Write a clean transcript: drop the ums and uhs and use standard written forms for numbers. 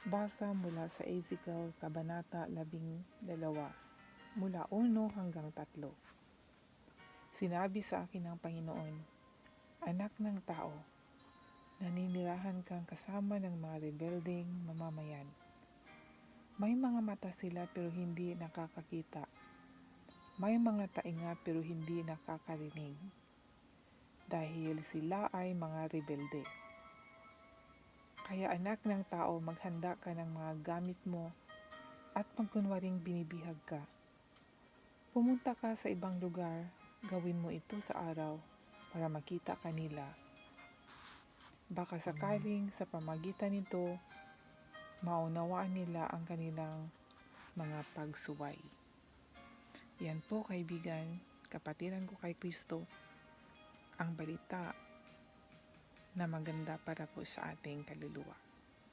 Basa mula sa Ezekiel, Kabanata 12, mula 1 hanggang 3. Sinabi sa akin ng Panginoon, Anak ng tao, naninirahan kang kasama ng mga rebeldeng mamamayan. May mga mata sila pero hindi nakakakita. May mga tainga pero hindi nakakarinig. Dahil sila ay mga rebelde. Kaya anak ng tao, maghanda ka ng mga gamit mo at magkunwaring binibihag ka. Pumunta ka sa ibang lugar, gawin mo ito sa araw para makita ka nila. Baka sakaling sa pamagitan nito, maunawaan nila ang kanilang mga pagsuway. Yan po kaibigan, kapatiran ko kay Kristo, ang balita na maganda para po sa ating kaluluwa.